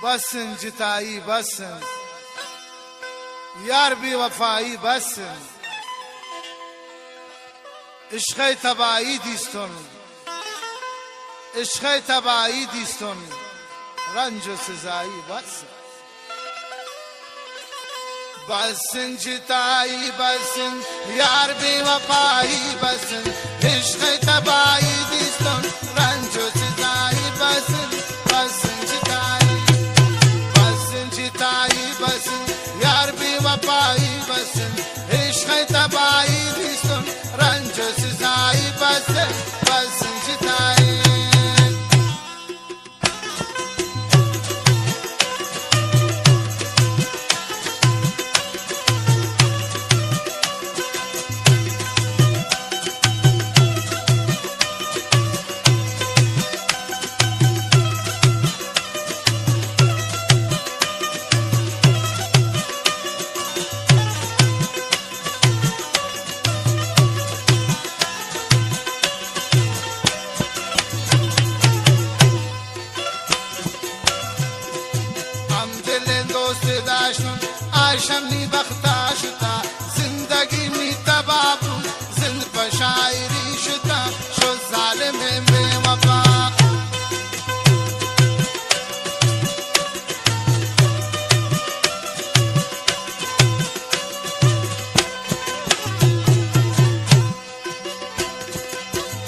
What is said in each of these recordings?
बसन जिताई बसन यार भी वफाई बसन इश्क़ तबाई दिस्तन इश्क़ तबाई दिस्तन रंजो सजाई बसन बसन जिताई बसन यार भी वफाई बसन इश्क़ तबाई दिस्तन रंजो सजाई बसन बसन जिताई बसन यार भी वफाई बसन इश्क़ तबाई दिस्तन रंजो सजाई बसन बसन जिताई आशमनी बख्ताशता जिंदगी में तबाबू जिंद बशायरी शुता शो जालिम बेवफा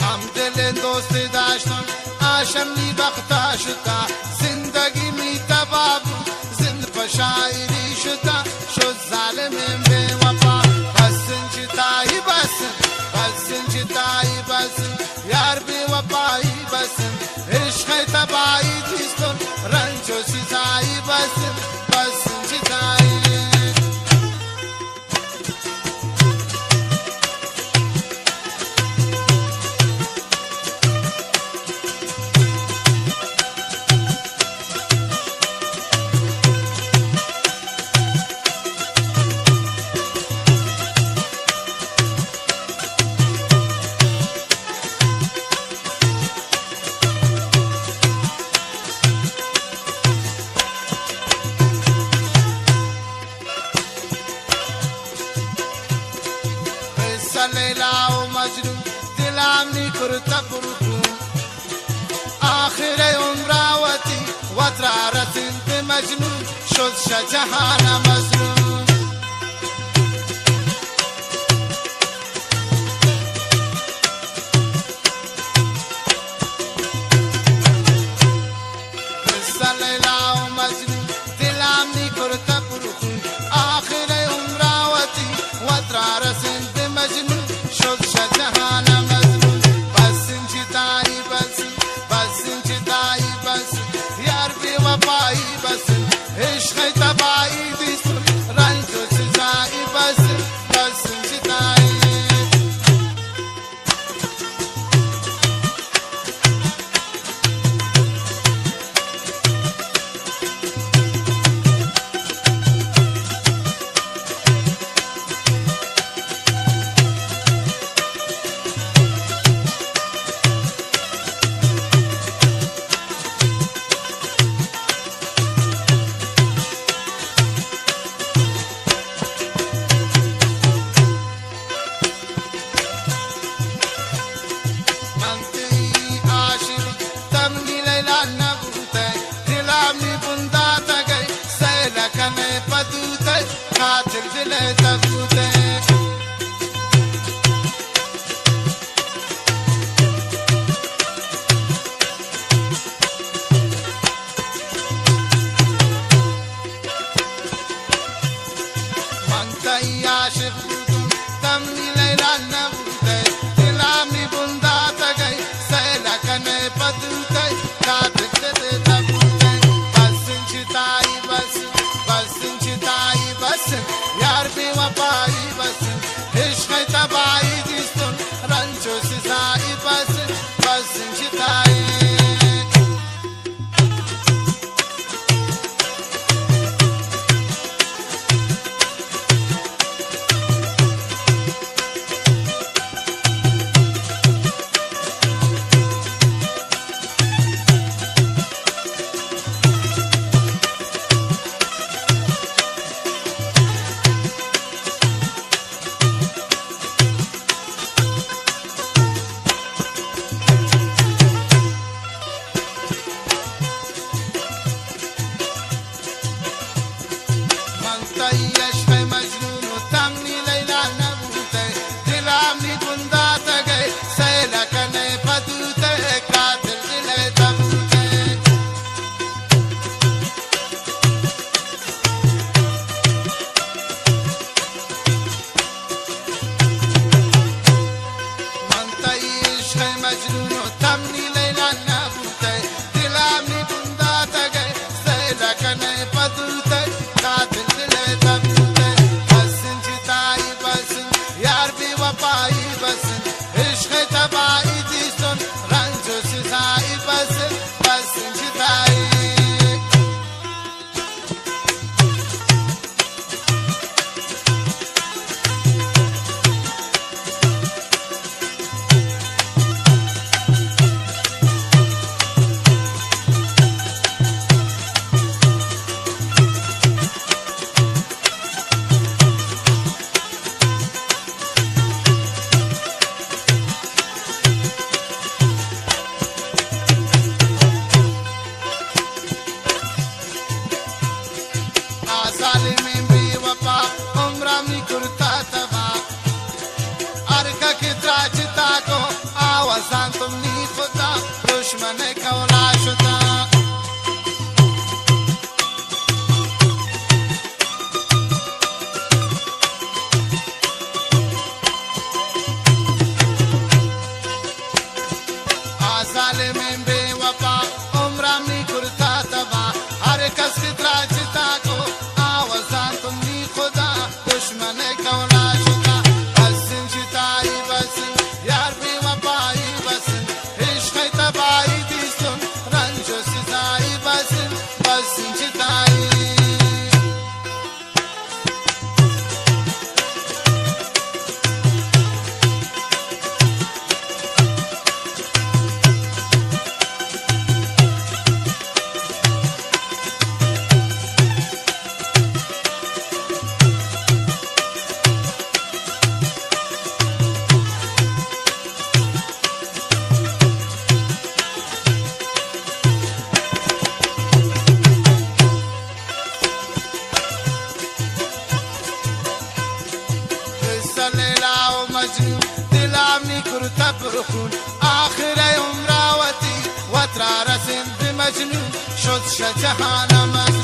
हम दिल दोस्त दाश्तन आशमनी बख्ताशता जिंदगी में तबाबू जिंद बशायरी शुता शो जालिम बेवफा बसन जिताई बसन बसन जिताई बसन यार बेवफाई बसन इश्क़ तबाई दिस्तन रंजो सजाई बसन बसन जिताई लैला मजनू दिलामनी कुर्ता पुरकू आखिर उम्रावती वतरा रसिंत मजनू शुद शजहाना मजनू लैला मजनू दिलामनी कुर्ता पुरकू आखिर उम्रावती वतरा रसिंत मजनू शुद शजहाना मजनू बसन जिताई बसन बसन जिताई बसन यार बेवफाई बसन इश्क़ तबाई दिस्तन रंजो सजाई बसन बसन जिताई खातिर दिल तबूते मनतई आशिक तमनी लैला नबूते दिलामी बुंदा तगई सैला कने पदूते खातिर दिल तबूते बसन जिताई बसन बसन जिताई बसन यार बेवफाई बसन इश्क़ तबाई दिस्तन रंजो सजाई बसन बसन जिताई فطره چتا کو آوازان تمنی خدا دشمن کولا شده ظالم بے وفا عمرم نی کرتا تبا ہر کس فطرہ چتا کو آوازان تم نی خدا دشمن کولا شدا بسن چتائی بسن یار بے وفائی بسن عشق تبائی دیستن رنج و سزائی بسن بسن چتائی دلامي كرت برخون آخر يوم راوتي وترى رسم بمجنون شد شجهان مزنون